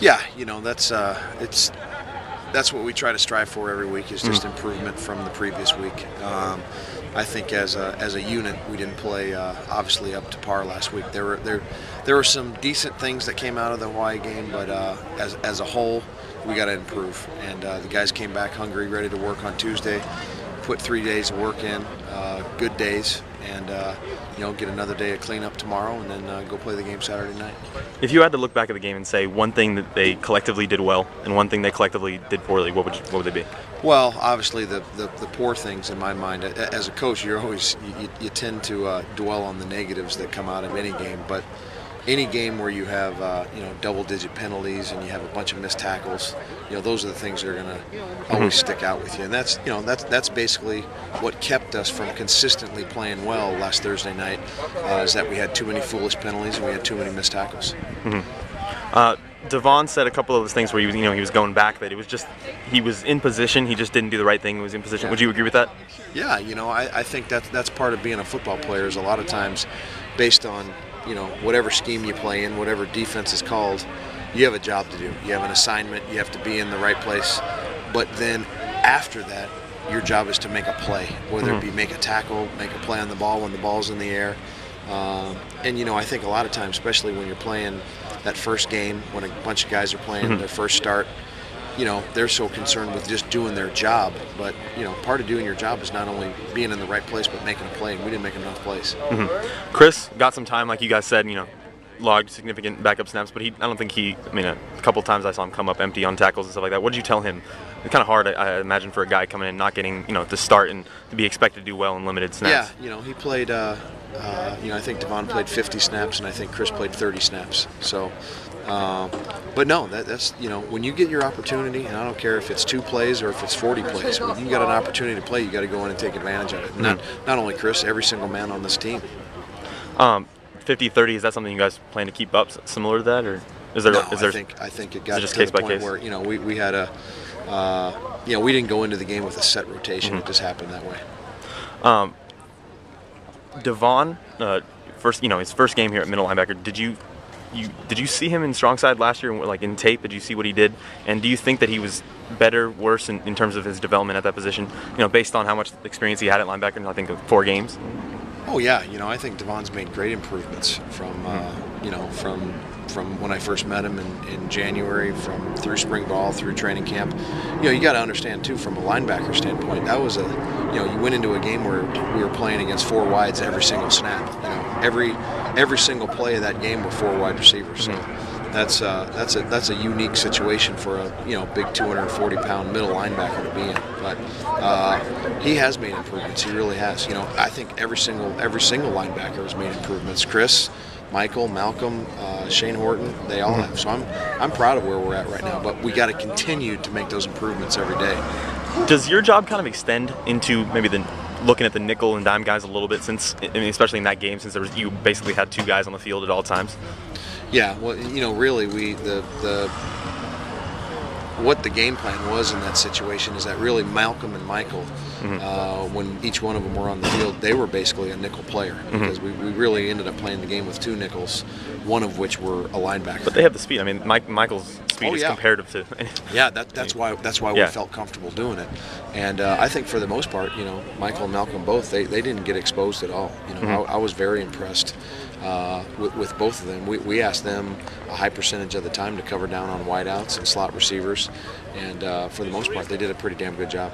Yeah, that's what we try to strive for every week, is just improvement from the previous week. I think as a unit, we didn't play obviously up to par last week. There were some decent things that came out of the Hawaii game, but as a whole, we got to improve. And the guys came back hungry, ready to work on Tuesday. Put 3 days of work in, good days, and get another day of cleanup tomorrow, and then go play the game Saturday night. If you had to look back at the game and say one thing that they collectively did well and one thing they collectively did poorly, what would they be? Well, obviously the poor things in my mind. As a coach, you tend to dwell on the negatives that come out of any game, but any game where you have double-digit penalties and you have a bunch of missed tackles, those are the things that are going to always stick out with you. And that's basically what kept us from consistently playing well last Thursday night, is that we had too many foolish penalties and we had too many missed tackles. Devon said a couple of those things where he was going back, that it was just he was in position, he just didn't do the right thing. He was in position. Yeah. Would you agree with that? Yeah, I think that's part of being a football player. Is a lot of times based on whatever scheme you play in, whatever defense is called, you have a job to do. You have an assignment. You have to be in the right place. But then after that, your job is to make a play, whether it be make a tackle, make a play on the ball when the ball's in the air. And I think a lot of times, especially when you're playing that first game, when a bunch of guys are playing their first start, they're so concerned with just doing their job. But, part of doing your job is not only being in the right place, but making a play. And we didn't make enough plays. Chris got some time, like you guys said, logged significant backup snaps, but I don't think a couple times I saw him come up empty on tackles and stuff like that. What did you tell him? It's kind of hard, I imagine, for a guy coming in, not getting, to start and to be expected to do well in limited snaps. Yeah, he played, I think Devon played 50 snaps, and I think Chris played 30 snaps. So, but no, that's when you get your opportunity, and I don't care if it's 2 plays or if it's 40 plays, when you got an opportunity to play, you got to go in and take advantage of it. Not only Chris, every single man on this team. 50-30, is that something you guys plan to keep up, similar to that, or is there? No, I think it got to the point where we had we didn't go into the game with a set rotation. It just happened that way. Devon, his first game here at middle linebacker. Did you see him in strong side last year, like in tape? Did you see what he did? And do you think that he was better, worse in terms of his development at that position? Based on how much experience he had at linebacker in, I think, 4 games. Oh yeah, I think Devon's made great improvements from when I first met him in January, through spring ball, through training camp. You got to understand too, from a linebacker standpoint, that was you went into a game where we were playing against 4 wides every single snap. Every single play of that game were 4 wide receivers. So that's a unique situation for a big 240-pound middle linebacker to be in. But he has made improvements. He really has. I think every single linebacker has made improvements. Chris, Michael, Malcolm, Shane Horton, they all have. So I'm proud of where we're at right now. But we got to continue to make those improvements every day. Does your job kind of extend into maybe looking at the nickel and dime guys a little bit, since especially in that game, since you basically had 2 guys on the field at all times? Yeah, well, really, what the game plan was in that situation is that really Malcolm and Michael, when each one of them were on the field, they were basically a nickel player, because we really ended up playing the game with 2 nickels, one of which were a linebacker. But they have the speed. Michael's speed is comparative to. Yeah, that's why we felt comfortable doing it, and I think for the most part, Michael and Malcolm both they didn't get exposed at all. I was very impressed with both of them. We asked them a high percentage of the time to cover down on wideouts and slot receivers, and for the most part, they did a pretty damn good job.